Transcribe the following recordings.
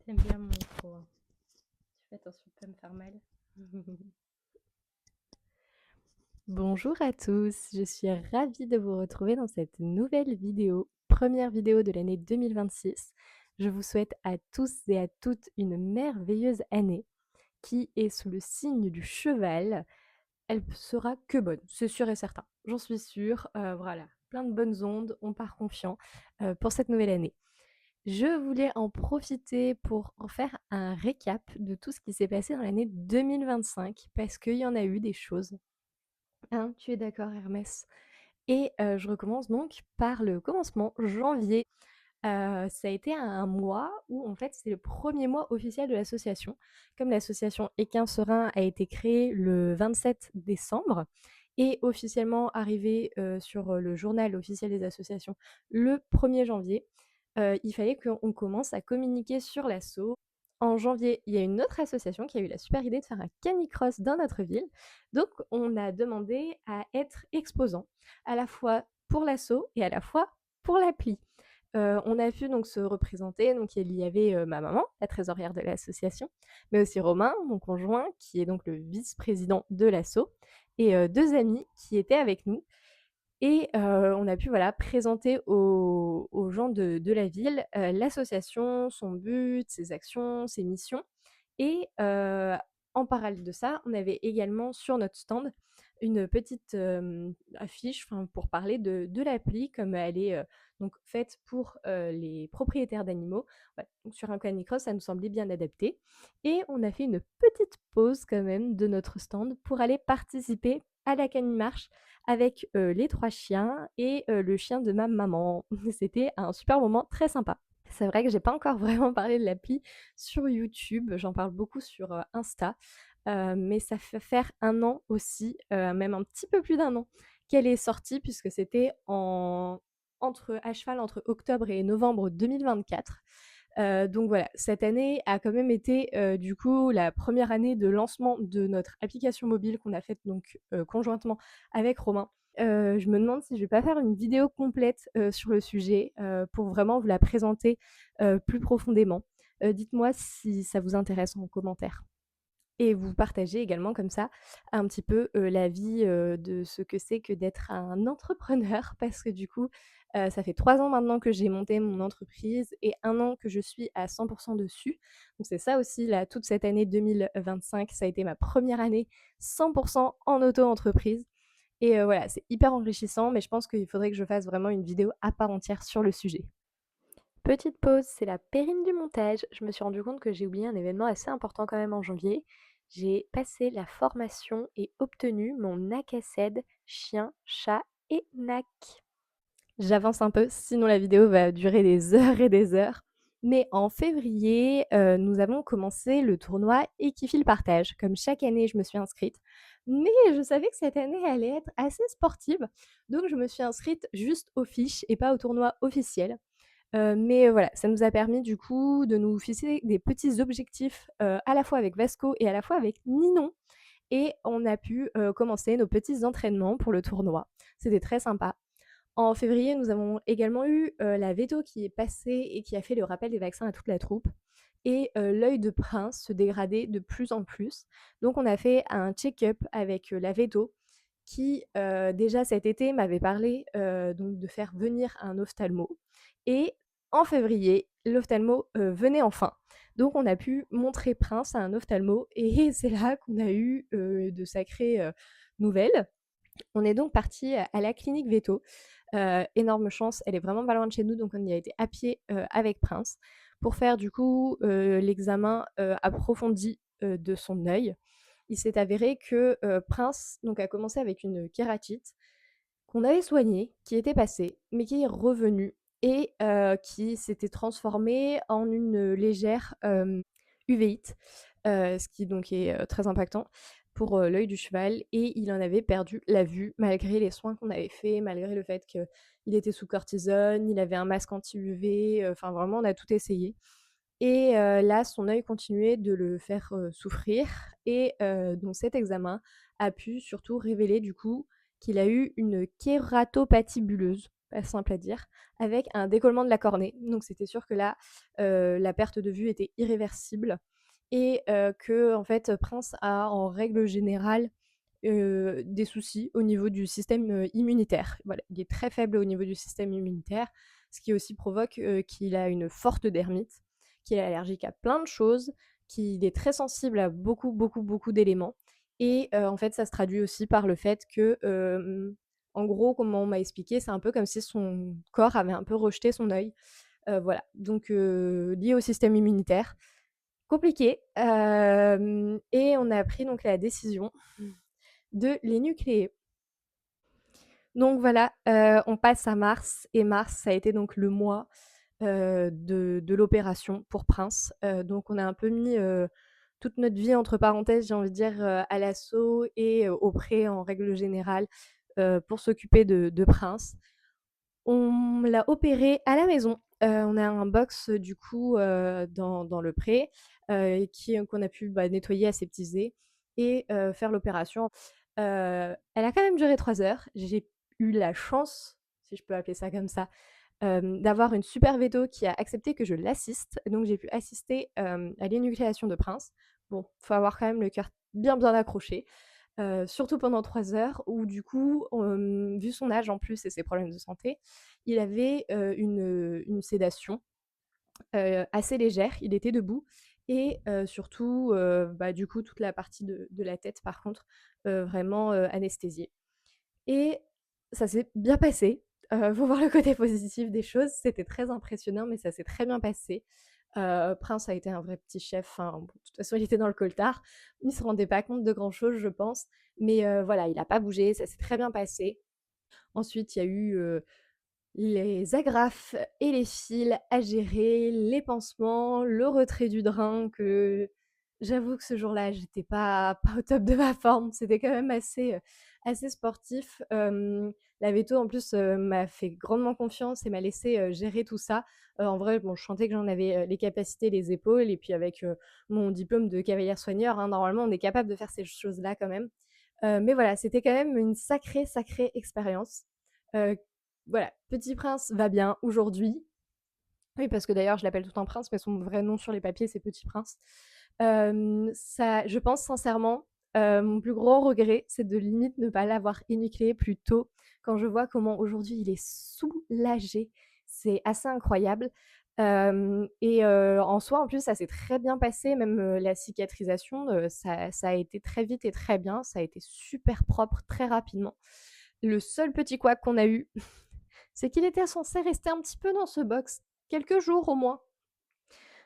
T'aimes bien mon micro, hein. Tu fais attention de pas me faire mal. Bonjour à tous, je suis ravie de vous retrouver dans cette nouvelle vidéo, première vidéo de l'année 2026. Je vous souhaite à tous et à toutes une merveilleuse année qui est sous le signe du cheval. Elle sera que bonne, c'est sûr et certain. J'en suis sûre. Voilà, plein de bonnes ondes, on part confiant pour cette nouvelle année. Je voulais en profiter pour en faire un récap de tout ce qui s'est passé dans l'année 2025 parce qu'il y en a eu des choses. Hein, tu es d'accord, Hermès? Et je recommence donc par le commencement, janvier. Ça a été un mois où en fait c'est le premier mois officiel de l'association. Comme l'association Équin Serein a été créée le 27 décembre et officiellement arrivée sur le journal officiel des associations le 1er janvier, il fallait qu'on commence à communiquer sur l'asso. En janvier, il y a une autre association qui a eu la super idée de faire un canicross dans notre ville. Donc on a demandé à être exposant, à la fois pour l'asso et à la fois pour l'appli. On a pu donc se représenter, donc il y avait, ma maman, la trésorière de l'association, mais aussi Romain, mon conjoint, qui est donc le vice-président de l'asso et 2 amis qui étaient avec nous et on a pu, voilà, présenter aux gens de la ville, l'association, son but, ses actions, ses missions et en parallèle de ça, on avait également sur notre stand une petite, affiche, enfin, pour parler de l'appli comme elle est, donc faite pour, les propriétaires d'animaux. Voilà, donc sur un canicross, ça nous semblait bien adapté et on a fait une petite pause quand même de notre stand pour aller participer à la cani-marche avec, les 3 chiens et le chien de ma maman. C'était un super moment très sympa. C'est vrai que j'ai pas encore vraiment parlé de l'appli sur YouTube, j'en parle beaucoup sur, Insta, mais ça fait faire 1 an aussi, même un petit peu plus d'1 an qu'elle est sortie puisque c'était à cheval entre octobre et novembre 2024. Donc voilà, cette année a quand même été, du coup, la première année de lancement de notre application mobile qu'on a faite donc, conjointement avec Romain. Je me demande si je vais pas faire une vidéo complète, sur le sujet, pour vraiment vous la présenter, plus profondément. Dites-moi si ça vous intéresse en commentaire. Et vous partagez également comme ça un petit peu, la vie, de ce que c'est que d'être un entrepreneur parce que du coup, ça fait 3 ans maintenant que j'ai monté mon entreprise et 1 an que je suis à 100 dessus. Donc c'est ça aussi là, toute cette année 2025, ça a été ma première année 100 en auto-entreprise et voilà, c'est hyper enrichissant mais je pense qu'il faudrait que je fasse vraiment une vidéo à part entière sur le sujet. Petite pause, c'est la périne du montage. Je me suis rendu compte que j'ai oublié un événement assez important quand même en janvier. J'ai passé la formation et obtenu mon NACACED chien, chat et NAC. J'avance un peu, sinon la vidéo va durer des heures et des heures. Mais en février, nous avons commencé le tournoi Équifile Partage. Comme chaque année, je me suis inscrite. Mais je savais que cette année allait être assez sportive. Donc je me suis inscrite juste aux fiches et pas au tournoi officiel. Mais voilà, ça nous a permis du coup de nous fixer des petits objectifs, à la fois avec Vasco et à la fois avec Ninon et on a pu, commencer nos petits entraînements pour le tournoi. C'était très sympa. En février, nous avons également eu, la Veto qui est passée et qui a fait le rappel des vaccins à toute la troupe et l'œil de Prince se dégradait de plus en plus. Donc on a fait un check-up avec, la Veto qui, déjà cet été m'avait parlé, donc de faire venir un ophtalmo et en février, l'ophtalmo, venait enfin. Donc on a pu montrer Prince à un ophtalmo et c'est là qu'on a eu, de sacrées, nouvelles. On est donc parti à la clinique Veto. Énorme chance, elle est vraiment pas loin de chez nous, donc on y a été à pied, avec Prince pour faire du coup, l'examen, approfondi, de son œil. Il s'est avéré que, Prince donc a commencé avec une kératite qu'on avait soignée, qui était passée, mais qui est revenue et qui s'était transformée en une légère, uvéite, ce qui donc est, très impactant pour, l'œil du cheval et il en avait perdu la vue malgré les soins qu'on avait faits, malgré le fait qu'il était sous cortisone, il avait un masque anti-UV, enfin vraiment on a tout essayé et là son œil continuait de le faire, souffrir et donc cet examen a pu surtout révéler du coup qu'il a eu une kératopathie bulleuse. pas simple à dire, avec un décollement de la cornée. Donc c'était sûr que là, la perte de vue était irréversible et qu'en fait, Prince a en règle générale, des soucis au niveau du système, immunitaire. Voilà, il est très faible au niveau du système immunitaire, ce qui aussi provoque, qu'il a une forte dermite, qu'il est allergique à plein de choses, qu'il est très sensible à beaucoup, beaucoup, beaucoup d'éléments et en fait, ça se traduit aussi par le fait que, en gros, comment on m'a expliqué, c'est un peu comme si son corps avait un peu rejeté son œil. Voilà, donc lié au système immunitaire. Compliqué, et on a pris donc la décision de l'énucléer. Donc voilà, on passe à mars et mars, ça a été donc le mois, de l'opération pour Prince. Donc on a un peu mis, toute notre vie entre parenthèses, j'ai envie de dire, à l'assaut et au pré en règle générale, pour s'occuper de Prince. On l'a opéré à la maison. On a un box, du coup, dans le pré, qu'on a pu, bah, nettoyer, aseptiser et faire l'opération. Elle a quand même duré 3 heures. J'ai eu la chance, si je peux appeler ça comme ça, d'avoir une super véto qui a accepté que je l'assiste. Donc j'ai pu assister, à l'énucléation de Prince. Bon, faut avoir quand même le cœur bien, bien accroché, surtout pendant 3 heures où du coup, vu son âge en plus et ses problèmes de santé, il avait, une sédation, assez légère. Il était debout et surtout, bah, du coup, toute la partie de la tête par contre, vraiment, anesthésiée et ça s'est bien passé. Faut voir le côté positif des choses. C'était très impressionnant, mais ça s'est très bien passé. Prince a été un vrai petit chef, enfin, bon, de toute façon, il était dans le coltard. Il se rendait pas compte de grand chose, je pense, mais voilà, il a pas bougé, ça s'est très bien passé. Ensuite, il y a eu, les agrafes et les fils à gérer, les pansements, le retrait du drain que j'avoue que ce jour-là, j'étais pas au top de ma forme. C'était quand même assez sportif. La véto en plus, m'a fait grandement confiance et m'a laissé, gérer tout ça. En vrai, bon, je sentais que j'en avais, les capacités, les épaules et puis avec, mon diplôme de cavalière soigneur, hein, normalement on est capable de faire ces choses-là quand même. Mais voilà, c'était quand même une sacrée, sacrée expérience. Heu, voilà, Petit Prince va bien aujourd'hui. Oui, parce que d'ailleurs, je l'appelle tout le temps Prince, mais son vrai nom sur les papiers, c'est Petit Prince. Ça je pense sincèrement, mon plus gros regret, c'est de limite ne pas l'avoir énucléé plus tôt. Quand je vois comment aujourd'hui il est soulagé, c'est assez incroyable. Et en soi, en plus, ça s'est très bien passé, même, la cicatrisation, ça a été très vite et très bien. Ça a été super propre très rapidement. Le seul petit couac qu'on a eu, c'est qu'il était censé rester un petit peu dans ce box, quelques jours au moins.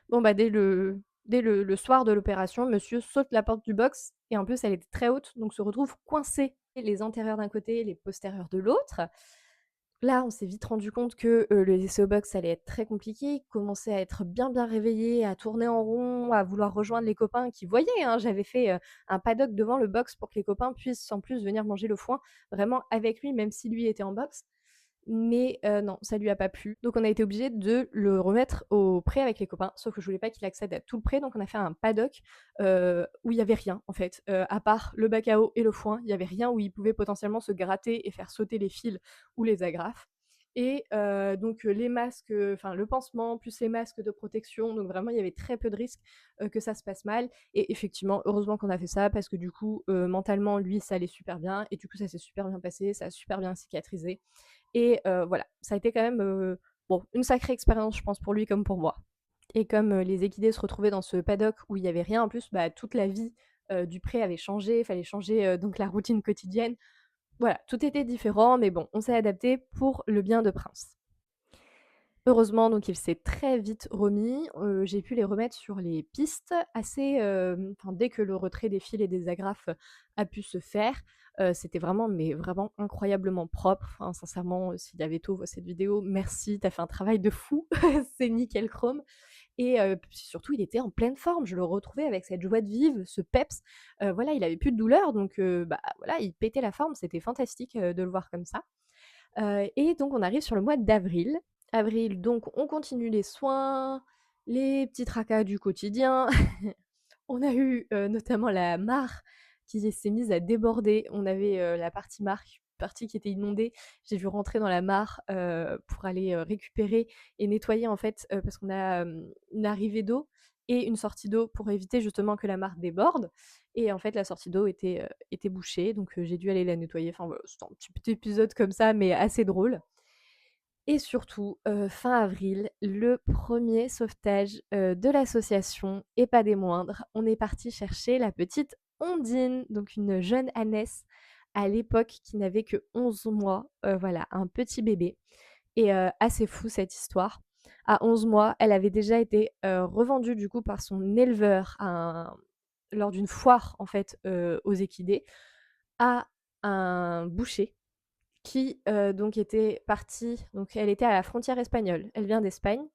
Bon, bah, dès le soir de l'opération, monsieur saute la porte du box et en plus elle était très haute, donc se retrouve coincé, les antérieurs d'un côté, les postérieurs de l'autre. Là, on s'est vite rendu compte que, le laisser au box allait être très compliqué. Il commençait à être bien, bien réveillé, à tourner en rond, à vouloir rejoindre les copains qui voyaient, hein. J'avais fait, un paddock devant le box pour que les copains puissent en plus venir manger le foin, vraiment avec lui, même si lui était en box. Mais non, ça lui a pas plu. Donc on a été obligé de le remettre au pré avec les copains, sauf que je voulais pas qu'il accède à tout le pré, donc on a fait un paddock, où il y avait rien en fait, à part le bac à eau et le foin, il y avait rien où il pouvait potentiellement se gratter et faire sauter les fils ou les agrafes et donc les masques, enfin le pansement plus les masques de protection, donc vraiment il y avait très peu de risques, que ça se passe mal et effectivement, heureusement qu'on a fait ça parce que du coup, mentalement lui ça allait super bien et du coup ça s'est super bien passé, ça a super bien cicatrisé et voilà, ça a été quand même, bon, une sacrée expérience, je pense, pour lui comme pour moi. Et comme, les équidés se retrouvaient dans ce paddock où il y avait rien en plus, bah, toute la vie, du pré avait changé. Il fallait changer, donc la routine quotidienne. Voilà, tout était différent, mais bon, on s'est adapté pour le bien de Prince. Heureusement, donc il s'est très vite remis, j'ai pu les remettre sur les pistes assez, enfin dès que le retrait des fils et des agrafes a pu se faire, c'était vraiment, mais vraiment incroyablement propre. Enfin sincèrement, si Daveto voit cette vidéo, merci, tu as fait un travail de fou, c'est nickel chrome et puis surtout il était en pleine forme. Je le retrouvais avec cette joie de vivre, ce peps, voilà, il avait plus de douleur donc bah, voilà, il pétait la forme, c'était fantastique, de le voir comme ça. Et donc on arrive sur le mois d'avril. Avril, donc on continue les soins, les petits tracas du quotidien. On a eu, notamment la mare qui s'est mise à déborder. On avait, la partie mare partie qui était inondée, j'ai dû rentrer dans la mare, pour aller, récupérer et nettoyer en fait, parce qu'on a, une arrivée d'eau et une sortie d'eau pour éviter justement que la mare déborde et en fait la sortie d'eau était bouchée donc j'ai dû aller la nettoyer. Enfin voilà, c'était un petit épisode comme ça mais assez drôle. Et surtout, fin avril, le premier sauvetage, de l'association et pas des moindres. On est parti chercher la petite Ondine, donc une jeune ânesse à l'époque qui n'avait que 11 mois, voilà, un petit bébé et assez fou cette histoire. À 11 mois, elle avait déjà été, revendue du coup par son éleveur à un lors d'une foire en fait, aux équidés à un boucher qui, donc était partie donc elle était à la frontière espagnole, elle vient d'Espagne,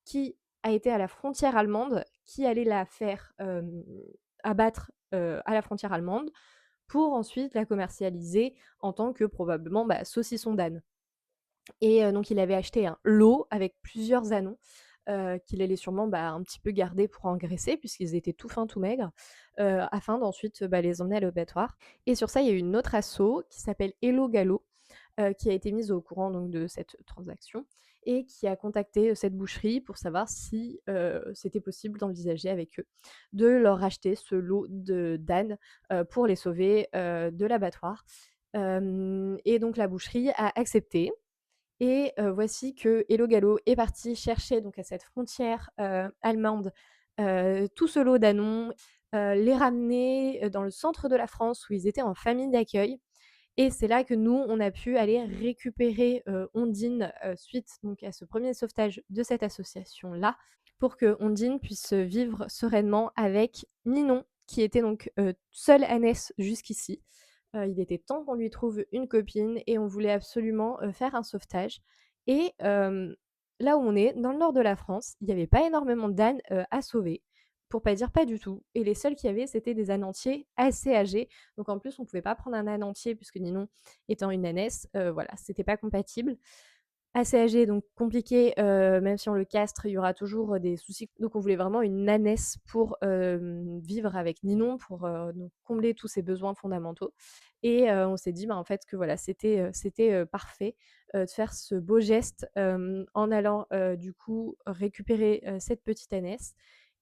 qui a été à la frontière allemande, qui allait la faire, abattre, à la frontière allemande pour ensuite la commercialiser en tant que probablement, bah, saucisson d'âne et donc il avait acheté un lot avec plusieurs ânons, qu'il allait sûrement, bah, un petit peu garder pour engraisser puisqu'ils étaient tout fins, tout maigres, afin d'ensuite, bah, les emmener à l'abattoir et sur ça, il y a eu une autre asso qui s'appelle Hello Gallo qui a été mise au courant donc de cette transaction et qui a contacté, cette boucherie pour savoir si, c'était possible d'envisager avec eux de leur acheter ce lot de d'ânes, pour les sauver, de l'abattoir. Hem Et donc la boucherie a accepté et voici que Hello Gallo est parti chercher donc à cette frontière, allemande, tout ce lot d'ânons, les ramener, dans le centre de la France où ils étaient en famille d'accueil et c'est là que nous, on a pu aller récupérer, Ondine, suite donc à ce premier sauvetage de cette association-là, pour que Ondine puisse, vivre sereinement avec Ninon, qui était donc, seule ânesse jusqu'ici. Il était temps qu'on lui trouve une copine et on voulait absolument, faire un sauvetage et là où on est, dans le nord de la France, il y avait pas énormément d'ânes, à sauver, pour pas dire pas du tout et les seuls qu'il y avait, c'était des ânes entiers assez âgés donc en plus, on pouvait pas prendre un âne entier puisque Ninon étant une ânesse, voilà, c'était pas compatible. Assez âgé, donc compliqué, même si on le castre, il y aura toujours, des soucis. Donc on voulait vraiment une ânesse pour, vivre avec Ninon, pour, donc combler tous ses besoins fondamentaux et on s'est dit, bah, en fait, que voilà, c'était parfait, de faire ce beau geste, en allant, du coup, récupérer, cette petite ânesse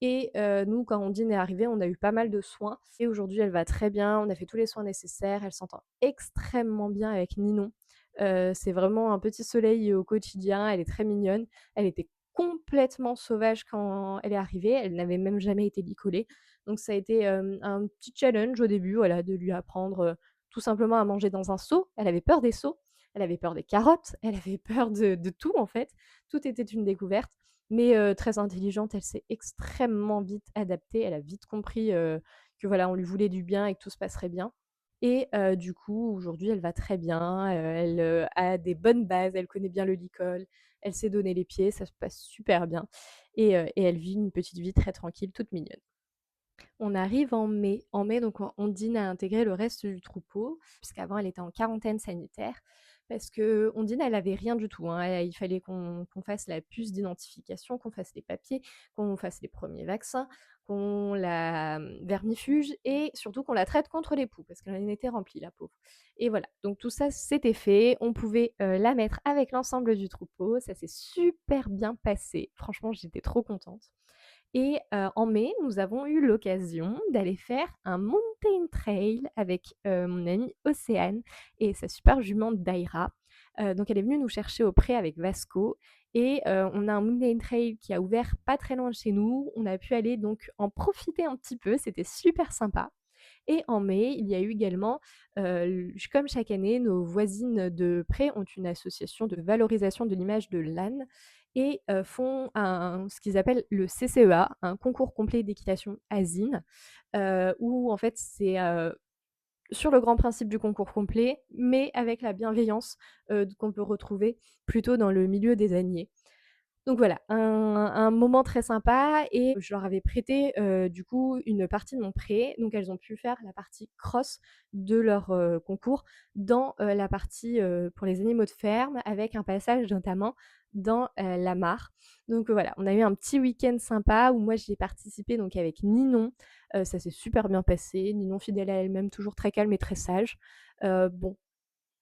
et nous, quand Ondine est arrivée, on a eu pas mal de soins et aujourd'hui, elle va très bien. On a fait tous les soins nécessaires. Elle s'entend extrêmement bien avec Ninon. C'est vraiment un petit soleil au quotidien, elle est très mignonne. Elle était complètement sauvage quand elle est arrivée, elle n'avait même jamais été licolée. Donc ça a été, un petit challenge au début, voilà, de lui apprendre, tout simplement à manger dans un seau. Elle avait peur des seaux, elle avait peur des carottes, elle avait peur de tout en fait. Tout était une découverte, mais très intelligente, elle s'est extrêmement vite adaptée. Elle a vite compris, que voilà, on lui voulait du bien et que tout se passerait bien. Et du coup, aujourd'hui, elle va très bien, elle, a des bonnes bases, elle connaît bien le licol, elle sait donner les pieds, ça se passe super bien et elle vit une petite vie très tranquille, toute mignonne. On arrive en mai. En mai, donc Ondine a intégré le reste du troupeau, puisqu'avant elle était en quarantaine sanitaire, parce que Ondine, elle avait rien du tout, hein. Il fallait qu'on fasse la puce d'identification, qu'on fasse les papiers, qu'on fasse les premiers vaccins, qu'on la vermifuge et surtout qu'on la traite contre les poux, parce qu'elle en était remplie, la pauvre. Et voilà, donc tout ça, c'était fait. On pouvait la mettre avec l'ensemble du troupeau. Ça s'est super bien passé. Franchement, j'étais trop contente. Et en mai, nous avons eu l'occasion d'aller faire un mountain trail avec, mon amie Océane et sa super jument Daïra. Donc elle est venue nous chercher au pré avec Vasco et on a un mountain trail qui a ouvert pas très loin de chez nous. On a pu aller donc en profiter un petit peu, c'était super sympa. Et en mai, il y a eu également, comme chaque année, nos voisines de près ont une association de valorisation de l'image de l'âne et font ce qu'ils appellent le CCEA, un concours complet d'équitation asine, où en fait c'est, sur le grand principe du concours complet, mais avec la bienveillance, qu'on peut retrouver plutôt dans le milieu des âniers. Donc voilà, un moment très sympa et je leur avais prêté, du coup, une partie de mon prêt, donc elles ont pu faire la partie cross de leur, concours dans, la partie, pour les animaux de ferme avec un passage notamment dans, la mare. Donc voilà, on a eu un petit week-end sympa où moi j'y ai participé donc avec Ninon, ça s'est super bien passé. Ninon fidèle à elle-même, toujours très calme et très sage. Bon,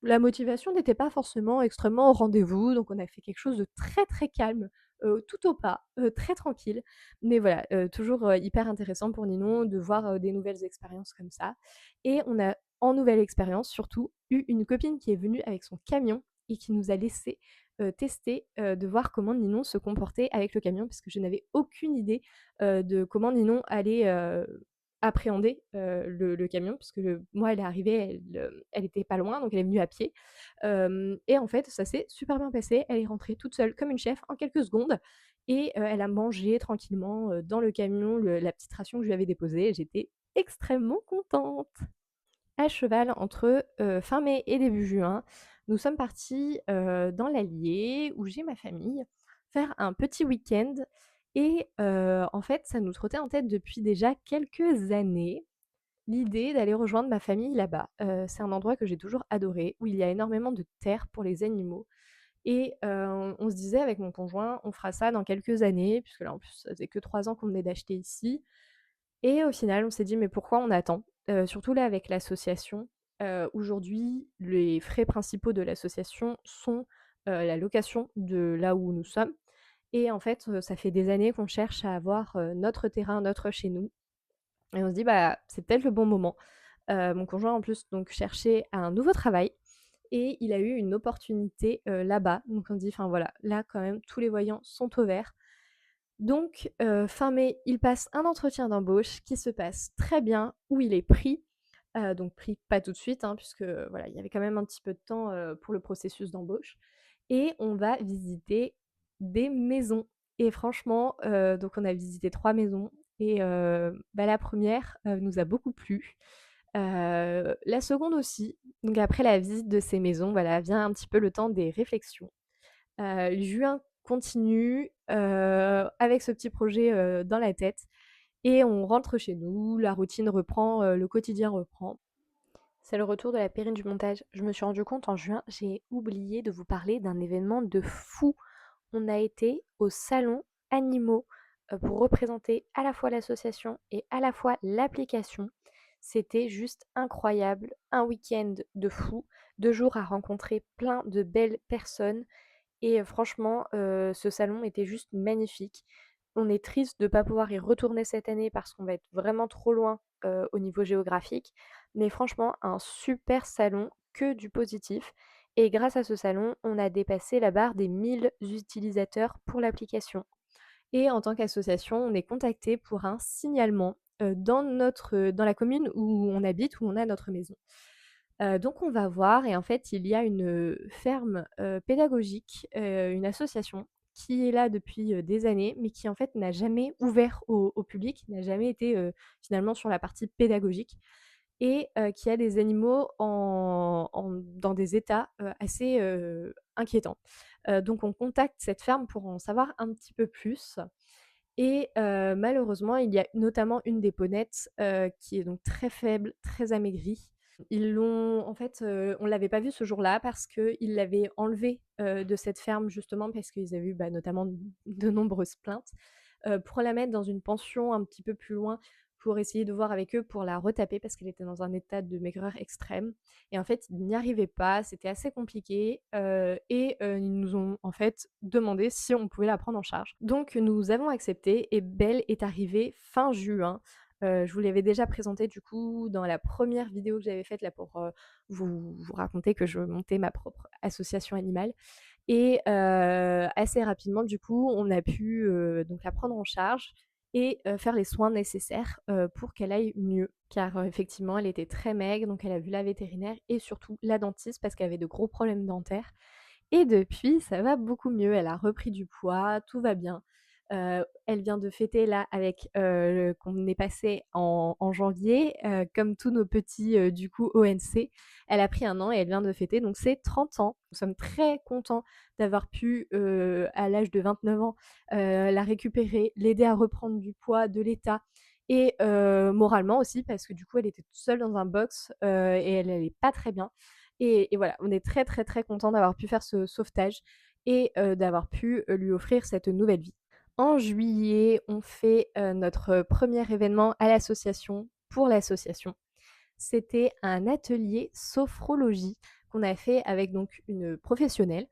la motivation n'était pas forcément extrêmement au rendez-vous, donc on a fait quelque chose de très, très calme, tout au pas, très tranquille. Mais voilà, toujours, hyper intéressant pour Ninon de voir, des nouvelles expériences comme ça. Et on a, en nouvelle expérience surtout, eu une copine qui est venue avec son camion et qui nous a laissé, tester, de voir comment Ninon se comportait avec le camion, parce que je n'avais aucune idée, de comment Ninon allait, appréhender, le camion, puisque moi, elle est arrivée, elle était pas loin, donc elle est venue à pied. Et en fait, ça s'est super bien passé. Elle est rentrée toute seule comme une chef en quelques secondes et elle a mangé tranquillement, dans le camion la petite ration que je lui avais déposée. J'étais extrêmement contente. À cheval entre, fin mai et début juin, nous sommes partis, dans l'Allier où j'ai ma famille, faire un petit week-end et en fait, ça nous trottait en tête depuis déjà quelques années, l'idée d'aller rejoindre ma famille là-bas. C'est un endroit que j'ai toujours adoré, où il y a énormément de terre pour les animaux et on se disait avec mon conjoint: «On fera ça dans quelques années», puisque là, en plus, ça faisait que 3 ans qu'on venait d'acheter ici et au final, on s'est dit: «Mais pourquoi on attend?» Surtout là avec l'association, aujourd'hui, les frais principaux de l'association sont, la location de là où nous sommes et en fait, ça fait des années qu'on cherche à avoir, notre terrain, notre chez nous et on se dit: «Bah, c'est peut-être le bon moment». Mon conjoint en plus donc cherchait un nouveau travail et il a eu une opportunité, là-bas. Donc on se dit: «Enfin voilà, là quand même tous les voyants sont au vert». Donc fin mai, il passe un entretien d'embauche qui se passe très bien, où il est pris. Donc pris pas tout de suite, hein, puisque, voilà, il y avait quand même un petit peu de temps, pour le processus d'embauche et on va visiter des maisons et franchement, donc on a visité 3 maisons et bah, la première nous a beaucoup plu. La seconde aussi. Donc après la visite de ces maisons, voilà, vient un petit peu le temps des réflexions. Juin continue, avec ce petit projet, dans la tête et on rentre chez nous, la routine reprend, le quotidien reprend. C'est le retour de la périne du montage. Je me suis rendu compte en juin, j'ai oublié de vous parler d'un événement de fou. On a été au salon Animaux, pour représenter à la fois l'association et à la fois l'application. C'était juste incroyable, un week-end de fou, 2 jours à rencontrer plein de belles personnes et franchement, ce salon était juste magnifique. On est triste de ne pas pouvoir y retourner cette année parce qu'on va être vraiment trop loin, au niveau géographique. Mais franchement, un super salon, que du positif et grâce à ce salon, on a dépassé la barre des 1000 utilisateurs pour l'application. Et en tant qu'association, on est contacté pour un signalement, dans la commune où on habite, où on a notre maison. Donc on va voir et en fait, il y a une ferme, pédagogique, une association qui est là depuis, des années, mais qui en fait n'a jamais ouvert au public, n'a jamais été, finalement sur la partie pédagogique et qui a des animaux dans des états, assez, inquiétants. Donc on contacte cette ferme pour en savoir un petit peu plus et malheureusement, il y a notamment une des ponettes, qui est donc très faible, très amaigrie. Ils l'ont en fait, on l'avait pas vue ce jour-là parce qu'ils l'avaient enlevée, de cette ferme justement parce qu'ils avaient eu, bah, notamment de nombreuses plaintes, pour la mettre dans une pension un petit peu plus loin, pour essayer de voir avec eux pour la retaper parce qu'elle était dans un état de maigreur extrême et en fait, ils n'y arrivaient pas, c'était assez compliqué, et ils nous ont en fait demandé si on pouvait la prendre en charge. Donc nous avons accepté et Belle est arrivée fin juin. Je vous l'avais déjà présentée du coup dans la première vidéo que j'avais faite là pour, vous raconter que je montais ma propre association animale et assez rapidement du coup, on a pu, donc la prendre en charge et faire les soins nécessaires, pour qu'elle aille mieux. Car, effectivement, elle était très maigre, donc elle a vu la vétérinaire et surtout la dentiste parce qu'elle avait de gros problèmes dentaires et depuis, ça va beaucoup mieux. Elle a repris du poids, tout va bien. Elle vient de fêter là avec, qu'on est passé en janvier, comme tous nos petits, du coup ONC. Elle a pris 1 an et elle vient de fêter donc ses 30 ans. Nous sommes très contents d'avoir pu, à l'âge de 29 ans, la récupérer, l'aider à reprendre du poids de l'état et moralement aussi parce que du coup elle était toute seule dans un box, et elle allait pas très bien et voilà, on est très, très, très contents d'avoir pu faire ce sauvetage et d'avoir pu, lui offrir cette nouvelle vie. En juillet, on fait, notre premier événement à l'association, pour l'association. C'était un atelier sophrologie qu'on a fait avec donc une professionnelle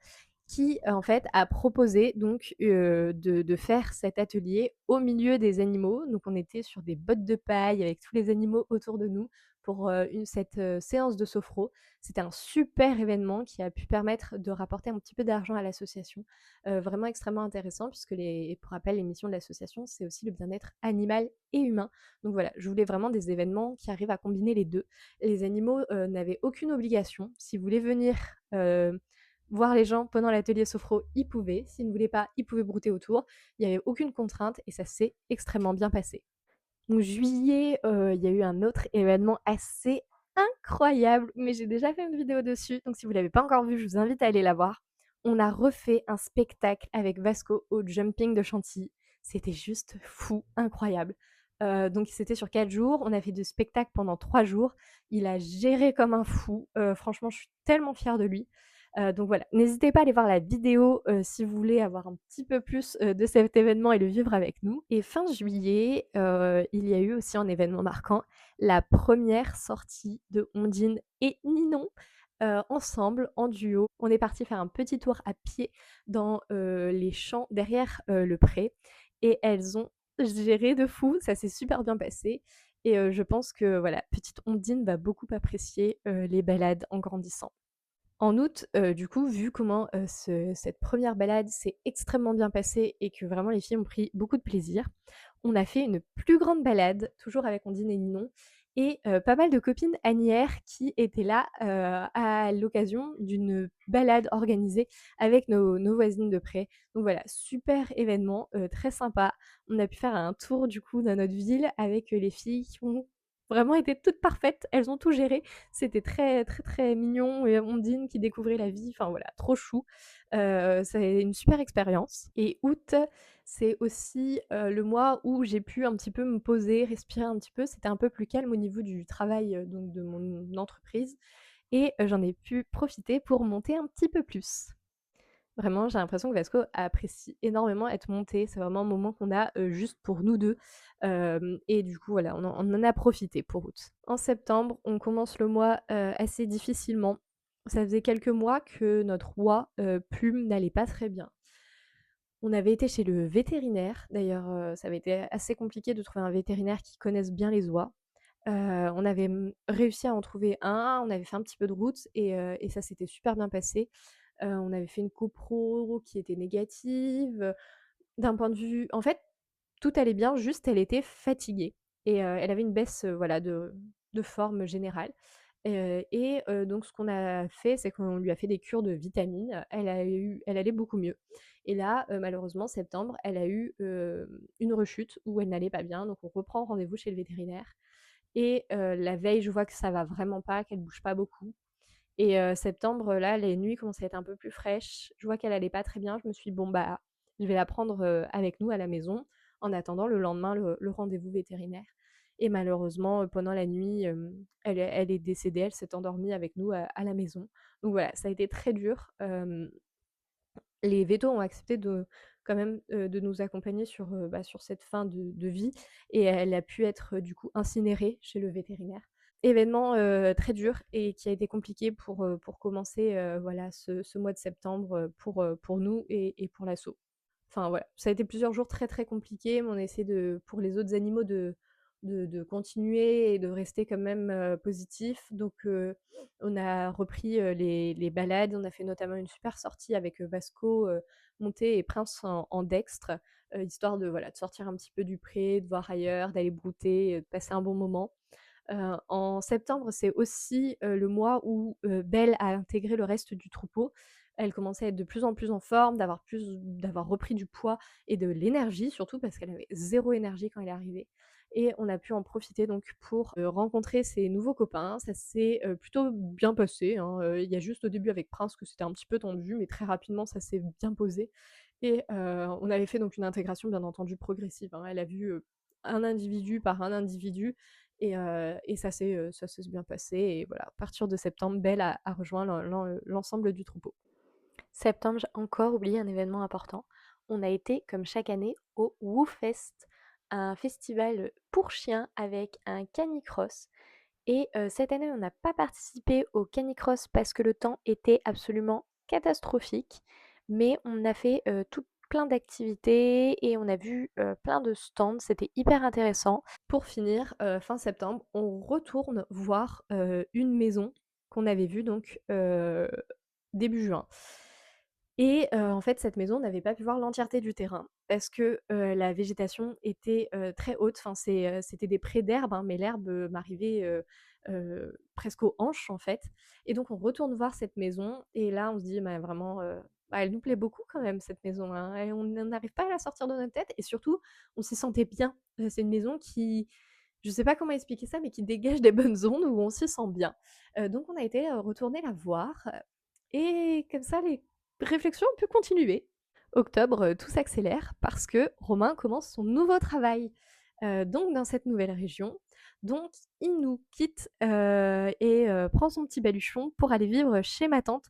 qui, en fait, a proposé donc, de faire cet atelier au milieu des animaux. Donc on était sur des bottes de paille avec tous les animaux autour de nous pour, cette séance de sophro. C'était un super événement qui a pu permettre de rapporter un petit peu d'argent à l'association, vraiment extrêmement intéressant puisque pour rappel, les missions de l'association, c'est aussi le bien-être animal et humain. Donc voilà, je voulais vraiment des événements qui arrivent à combiner les 2. Les animaux, n'avaient aucune obligation. S'ils voulaient venir, voir les gens pendant l'atelier sophro, ils pouvaient. S'ils ne voulaient pas, ils pouvaient brouter autour. Il n'y avait aucune contrainte et ça s'est extrêmement bien passé. Donc juillet, il y a eu un autre événement assez incroyable, mais j'ai déjà fait une vidéo dessus, donc si vous l'avez pas encore vue, je vous invite à aller la voir. On a refait un spectacle avec Vasco au jumping de Chantilly. C'était juste fou, incroyable. Donc c'était sur 4 jours, on a fait du spectacle pendant 3 jours. Il a géré comme un fou, franchement je suis tellement fière de lui. Donc voilà, n'hésitez pas à aller voir la vidéo, si vous voulez avoir un petit peu plus, de cet événement et le vivre avec nous. Et fin juillet, il y a eu aussi un événement marquant, la première sortie de Ondine et Ninon, ensemble, en duo. On est parti faire un petit tour à pied dans, les champs derrière, le pré et elles ont géré de fou, ça s'est super bien passé et je pense que voilà, petite Ondine va beaucoup apprécier, les balades en grandissant. En août, du coup, vu comment, cette première balade s'est extrêmement bien passée et que vraiment les filles ont pris beaucoup de plaisir, on a fait une plus grande balade, toujours avec Ondine et Ninon et pas mal de copines anières qui étaient là, à l'occasion d'une balade organisée avec nos voisines de près. Donc voilà, super événement, très sympa. On a pu faire un tour du coup dans notre ville avec, les filles qui ont vraiment été toutes parfaites. Elles ont tout géré. C'était très, très, très mignon et Ondine qui découvrait la vie, enfin voilà, trop chou. C'est une super expérience et août, c'est aussi, le mois où j'ai pu un petit peu me poser, respirer un petit peu. C'était un peu plus calme au niveau du travail, donc de mon entreprise et j'en ai pu profiter pour monter un petit peu plus. Vraiment, j'ai l'impression que Vasco apprécie énormément être monté. C'est vraiment un moment qu'on a, juste pour nous 2. Et du coup, voilà, on en a profité pour août. En septembre, on commence le mois, assez difficilement. Ça faisait quelques mois que notre oie, Plume, n'allait pas très bien. On avait été chez le vétérinaire, d'ailleurs, ça avait été assez compliqué de trouver un vétérinaire qui connaisse bien les oies. On avait, réussi à en trouver un, on avait fait un petit peu de route et ça s'était super bien passé. On avait fait une copro qui était négative, d'un point de vue en fait, tout allait bien, juste elle était fatiguée et elle avait une baisse, voilà de forme générale, donc ce qu'on a fait, c'est qu'on lui a fait des cures de vitamines. Elle allait beaucoup mieux et là, malheureusement septembre, elle a eu, une rechute où elle n'allait pas bien, donc on reprend rendez-vous chez le vétérinaire et la veille, je vois que ça va vraiment pas, qu'elle bouge pas beaucoup et septembre, là, les nuits commençaient à être un peu plus fraîches. Je vois qu'elle allait pas très bien. Je me suis dit: «Bon, bah, je vais la prendre, avec nous à la maison, en attendant le lendemain le rendez-vous vétérinaire» et malheureusement, pendant la nuit, elle est décédée. Elle s'est endormie avec nous à la maison. Donc voilà, ça a été très dur. Les vétos ont accepté de quand même, de nous accompagner sur, sur cette fin de vie et elle a pu être, du coup, incinérée chez le vétérinaire. Événement, très dur et qui a été compliqué pour commencer, voilà, ce mois de septembre, pour nous et pour l'asso. Enfin voilà, ça a été plusieurs jours très, très compliqués, mais on a essayé de pour les autres animaux de continuer et de rester quand même, positif. Donc on a repris, les balades. On a fait notamment une super sortie avec, Vasco, Monté et Prince en dextre, histoire de, voilà, de sortir un petit peu du pré, de voir ailleurs, d'aller brouter, de passer un bon moment. En septembre, c'est aussi, le mois où, Belle a intégré le reste du troupeau. Elle commençait à être de plus en plus en forme, d'avoir repris du poids et de l'énergie surtout parce qu'elle avait zéro énergie quand elle est arrivée et on a pu en profiter donc pour, rencontrer ses nouveaux copains. Ça s'est, plutôt bien passé, hein, il y a juste au début avec Prince que c'était un petit peu tendu, mais très rapidement ça s'est bien posé et on avait fait donc une intégration bien entendu progressive, hein. Elle a vu, un individu par un individu et ça s'est bien passé et voilà, à partir de septembre, Belle a rejoint l'ensemble du troupeau. Septembre, j'ai encore oublié un événement important. On a été, comme chaque année, au WooFest, un festival pour chiens avec un canicross et cette année, on n'a pas participé au canicross parce que le temps était absolument catastrophique, mais on a fait, tout plein d'activités et on a vu, plein de stands, c'était hyper intéressant. Pour finir, fin septembre, on retourne voir, une maison qu'on avait vue donc, début juin et en fait, cette maison, on n'avait pas pu voir l'entièreté du terrain parce que, la végétation était, très haute. Enfin, c'était des prés d'herbe, hein, mais l'herbe, m'arrivait, presque aux hanches, en fait et donc on retourne voir cette maison et là, on se dit: «Mais vraiment, bah, elle nous plaît beaucoup quand même cette maison, hein» et on n'arrive pas à la sortir de notre tête et surtout, on s'y sentait bien. C'est une maison qui je sais pas comment expliquer ça, mais qui dégage des bonnes ondes où on s'y sent bien. Donc on a été, retourner la voir, et comme ça les réflexions ont pu continuer. Octobre, tout s'accélère parce que Romain commence son nouveau travail, donc dans cette nouvelle région. Donc il nous quitte, et prend son petit baluchon pour aller vivre chez ma tante,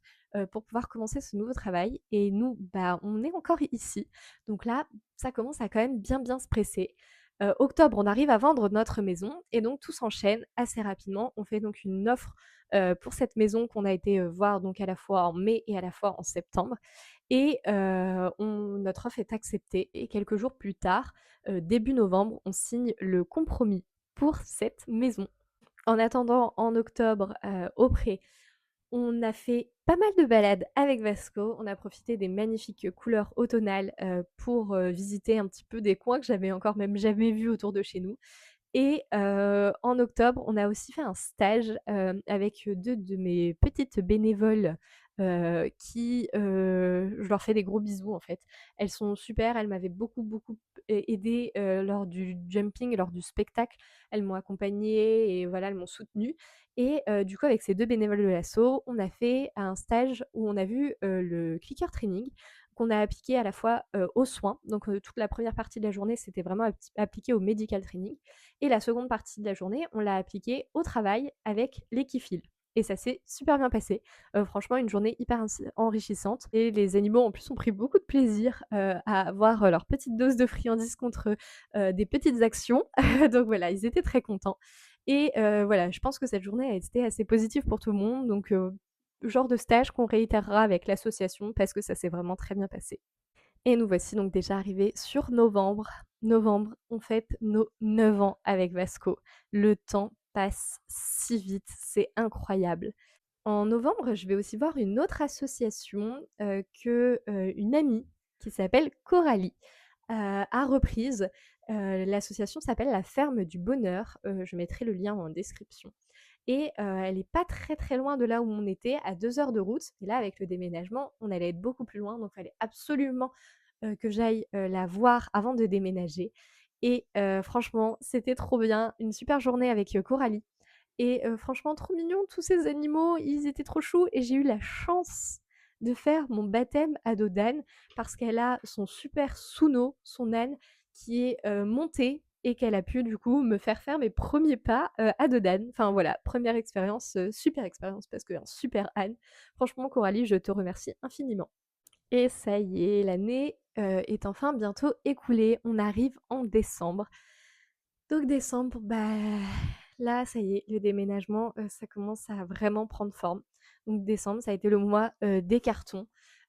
pour pouvoir commencer ce nouveau travail et nous, bah, on est encore ici. Donc là, ça commence à quand même bien, bien se presser. Octobre, on arrive à vendre notre maison et donc tout s'enchaîne assez rapidement. On fait donc une offre, pour cette maison qu'on a été, voir donc à la fois en mai et à la fois en septembre et notre offre est acceptée et quelques jours plus tard, début novembre, on signe le compromis pour cette maison. En attendant, en octobre, au pré, on a fait pas mal de balades avec Vasco. On a profité des magnifiques couleurs automnales, pour, visiter un petit peu des coins que j'avais encore même jamais vus autour de chez nous. Et en octobre, on a aussi fait un stage, avec, 2 de mes petites bénévoles, qui, je leur fais des gros bisous, en fait. Elles sont super, elles m'avaient beaucoup, beaucoup aidée, lors du jumping, lors du spectacle. Elles m'ont accompagnée et voilà, elles m'ont soutenue et du coup, avec ces 2 bénévoles de l'asso, on a fait un stage où on a vu, le clicker training qu'on a appliqué à la fois, aux soins. Donc toute la première partie de la journée, c'était vraiment appliqué au medical training et la seconde partie de la journée, on l'a appliquée au travail avec l'équifil et ça s'est super bien passé. Franchement, une journée hyper enrichissante et les animaux, en plus, ont pris beaucoup de plaisir, à avoir, leur petite dose de friandises contre, des petites actions. Donc voilà, ils étaient très contents et voilà, je pense que cette journée a été assez positive pour tout le monde donc genre de stage qu'on réitérera avec l'association parce que ça s'est vraiment très bien passé. Et nous voici donc déjà arrivés sur novembre. Novembre, on fête nos 9 ans avec Vasco. Le temps passe si vite, c'est incroyable. En novembre, je vais aussi voir une autre association, que, une amie qui s'appelle Coralie, a reprise. L'association s'appelle La Ferme du Bonheur, je mettrai le lien en description et elle est pas très, très loin de là où on était, à 2 heures de route et là, avec le déménagement, on allait être beaucoup plus loin donc il fallait absolument, que j'aille, la voir avant de déménager et franchement, c'était trop bien. Une super journée avec, Coralie et franchement trop mignons tous ces animaux, ils étaient trop choux et j'ai eu la chance de faire mon baptême à dos d'âne parce qu'elle a son super Suno, son âne, qui est, monté et qu'elle a pu du coup me faire mes premiers pas, à dos d'âne. Enfin voilà, première expérience, super expérience parce qu'un super âne. Franchement Coralie, je te remercie infiniment. Et ça y est, l'année, est enfin bientôt écoulée. On arrive en décembre. Donc décembre, bah, là, ça y est, le déménagement, ça commence à vraiment prendre forme. Donc décembre, ça a été le mois, des cartons.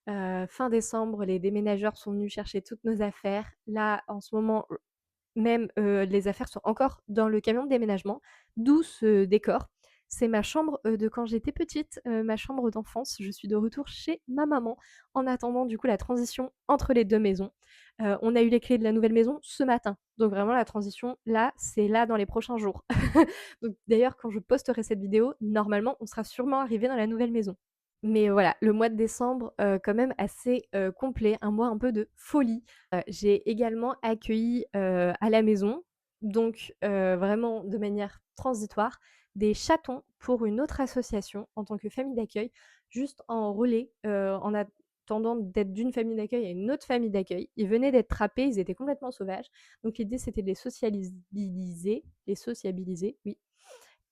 Fin décembre, les déménageurs sont venus chercher toutes nos affaires. Là, en ce moment, même, les affaires sont encore dans le camion de déménagement, d'où ce décor. C'est ma chambre, de quand j'étais petite, ma chambre d'enfance. Je suis de retour chez ma maman, en attendant du coup la transition entre les 2 maisons. On a eu les clés de la nouvelle maison ce matin, donc vraiment la transition là, c'est là dans les prochains jours. Donc d'ailleurs quand je posterai cette vidéo, normalement on sera sûrement arrivé dans la nouvelle maison. Mais voilà, le mois de décembre, quand même assez, complet, un mois un peu de folie. J'ai également accueilli, à la maison, donc vraiment de manière transitoire, des chatons pour une autre association en tant que famille d'accueil, juste en relais, en attendant d'être d'une famille d'accueil à une autre famille d'accueil. Ils venaient d'être trappés, ils étaient complètement sauvages, donc l'idée c'était de les sociabiliser, oui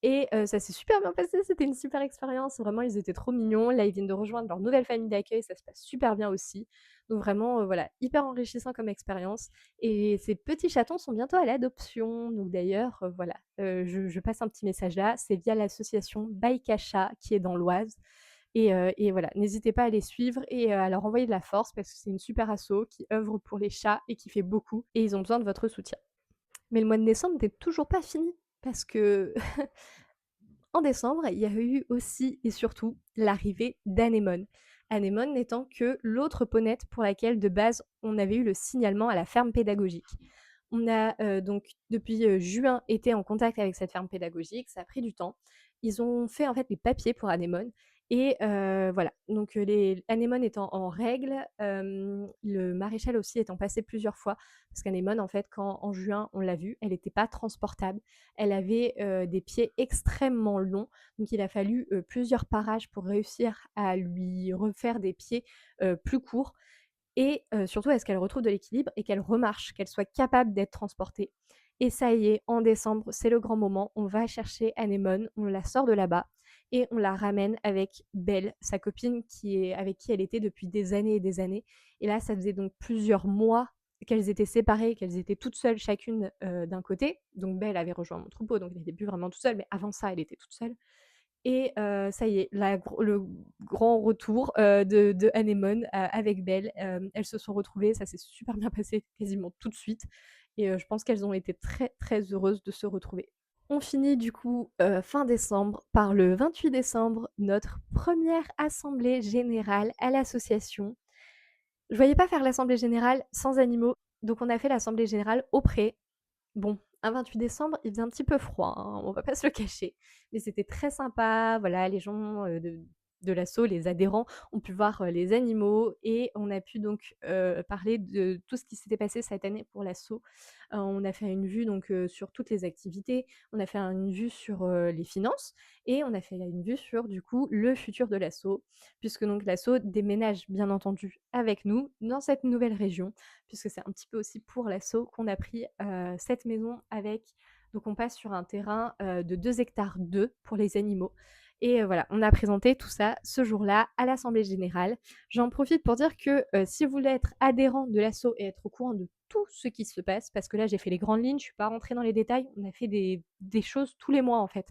et ça s'est super bien passé, c'était une super expérience. Vraiment, ils étaient trop mignons. Là, ils viennent de rejoindre leur nouvelle famille d'accueil, ça se passe super bien aussi. Donc vraiment, voilà, hyper enrichissant comme expérience et ces petits chatons sont bientôt à l'adoption. Donc d'ailleurs, voilà, je passe un petit message là, c'est via l'association Baïkacha qui est dans l'Oise et voilà, n'hésitez pas à les suivre et à leur envoyer de la force parce que c'est une super asso qui œuvre pour les chats et qui fait beaucoup et ils ont besoin de votre soutien. Mais le mois de décembre n'est toujours pas fini parce que en décembre, il y a eu aussi et surtout l'arrivée d'Anémone. Anémone n'étant que l'autre ponette pour laquelle de base on avait eu le signalement à la ferme pédagogique. On a donc depuis juin été en contact avec cette ferme pédagogique, ça a pris du temps. Ils ont fait en fait les papiers pour Anémone et voilà. Donc les Anémone étant en règle, le maréchal aussi étant passé plusieurs fois, parce qu'Anémone en fait quand en juin on l'a vue, elle n'était pas transportable. Elle avait des pieds extrêmement longs, donc il a fallu plusieurs parages pour réussir à lui refaire des pieds plus courts et surtout à ce qu'elle retrouve de l'équilibre et qu'elle remarche, qu'elle soit capable d'être transportée. Et ça y est, en décembre, c'est le grand moment. On va chercher Anémone, on la sort de là-bas et on la ramène avec Belle, sa copine avec qui elle était depuis des années et des années. Et là, ça faisait donc plusieurs mois qu'elles étaient séparées, qu'elles étaient toutes seules chacune d'un côté. Donc Belle avait rejoint mon troupeau, donc elle n'était plus vraiment toute seule, mais avant ça, elle était toute seule. Et ça y est, le grand retour, de Anémone, avec Belle. Elles se sont retrouvées, ça s'est super bien passé quasiment tout de suite et je pense qu'elles ont été très, très heureuses de se retrouver. On finit du coup, fin décembre par le 28 décembre, notre première assemblée générale à l'association. Je voyais pas faire l'assemblée générale sans animaux, donc on a fait l'assemblée générale au pré. Bon, un 28 décembre, il faisait un petit peu froid, hein, on va pas se le cacher, mais c'était très sympa. Voilà, les gens de l'asso, les adhérents, ont pu voir les animaux et on a pu donc parler de tout ce qui s'était passé cette année pour l'asso. On a fait une vue donc sur toutes les activités, on a fait une vue sur les finances et on a fait une vue sur du coup le futur de l'asso, puisque donc l'asso déménage bien entendu avec nous dans cette nouvelle région puisque c'est un petit peu aussi pour l'assaut qu'on a pris cette maison avec. Donc on passe sur un terrain de 2 hectares 2 pour les animaux. Et voilà, on a présenté tout ça ce jour-là à l'Assemblée générale. J'en profite pour dire que si vous voulez être adhérent de l'assaut et être au courant de tout ce qui se passe, parce que là j'ai fait les grandes lignes, je ne suis pas rentrée dans les détails, on a fait des choses tous les mois en fait.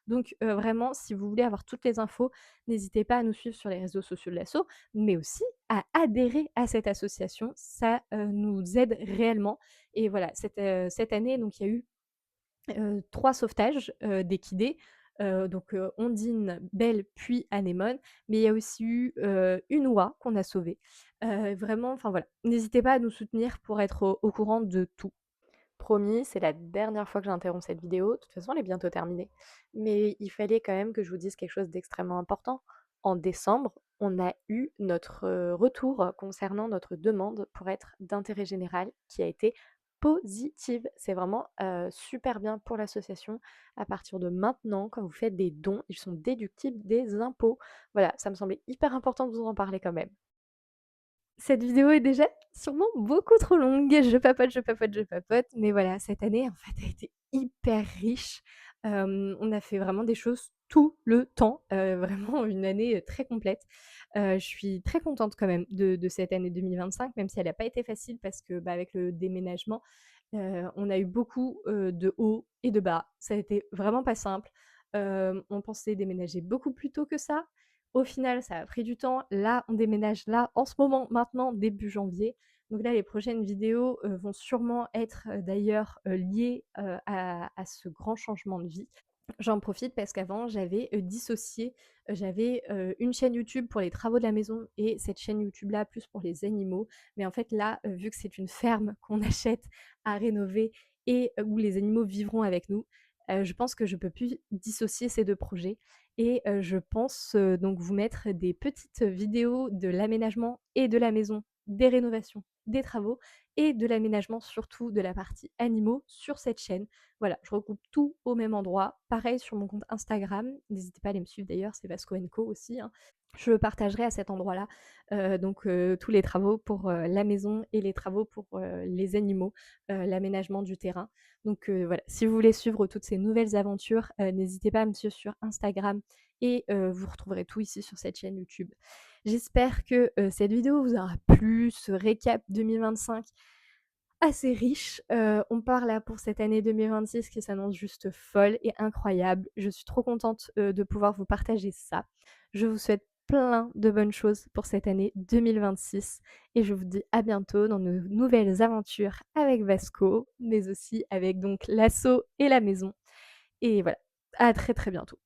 Donc vraiment, si vous voulez avoir toutes les infos, n'hésitez pas à nous suivre sur les réseaux sociaux de l'assaut, mais aussi à adhérer à cette association. Ça nous aide réellement. Et voilà, cette année, donc il y a eu 3 sauvetages d'équidés. Donc Ondine, Belle, puis Anémone. Mais il y a aussi eu une oie qu'on a sauvée. Vraiment, enfin voilà, n'hésitez pas à nous soutenir pour être au courant de tout. Promis, c'est la dernière fois que j'interromps cette vidéo. De toute façon, elle est bientôt terminée. Mais il fallait quand même que je vous dise quelque chose d'extrêmement important. En décembre, on a eu notre retour concernant notre demande pour être d'intérêt général qui a été positive. C'est vraiment super bien pour l'association. À partir de maintenant, quand vous faites des dons, ils sont déductibles des impôts. Voilà, ça me semblait hyper important de vous en parler quand même. Cette vidéo est déjà sûrement beaucoup trop longue. Je papote, je papote, je papote. Mais voilà, cette année, en fait, a été hyper riche. On a fait vraiment des choses tout le temps. Vraiment une année très complète. Je suis très contente quand même de cette année 2025, même si elle n'a pas été facile parce que bah, avec le déménagement, on a eu beaucoup de hauts et de bas. Ça a été vraiment pas simple. On pensait déménager beaucoup plus tôt que ça. Au final, ça a pris du temps. Là, on déménage là, en ce moment, maintenant, début janvier. Donc là, les prochaines vidéos vont sûrement être d'ailleurs liées à ce grand changement de vie. J'en profite parce qu'avant, j'avais dissocié, j'avais une chaîne YouTube pour les travaux de la maison et cette chaîne YouTube-là plus pour les animaux. Mais en fait, là, vu que c'est une ferme qu'on achète à rénover et où les animaux vivront avec nous, je pense que je ne peux plus dissocier ces deux projets. Et je pense donc vous mettre des petites vidéos de l'aménagement et de la maison, des rénovations, des travaux et de l'aménagement surtout de la partie animaux sur cette chaîne. Voilà, je regroupe tout au même endroit. Pareil sur mon compte Instagram. N'hésitez pas à aller me suivre d'ailleurs, c'est Vasco Co aussi, hein. Je partagerai à cet endroit-là, tous les travaux pour, la maison et les travaux pour, les animaux, l'aménagement du terrain. Voilà, si vous voulez suivre toutes ces nouvelles aventures, n'hésitez pas à me suivre sur Instagram et vous retrouverez tout ici sur cette chaîne YouTube. J'espère que, cette vidéo vous aura plu, ce récap 2025 assez riche. On part là pour cette année 2026 qui s'annonce juste folle et incroyable. Je suis trop contente, de pouvoir vous partager ça. Je vous souhaite plein de bonnes choses pour cette année 2026 et je vous dis à bientôt dans de nouvelles aventures avec Vasco, mais aussi avec donc l'assaut et la maison et voilà, à très, très bientôt.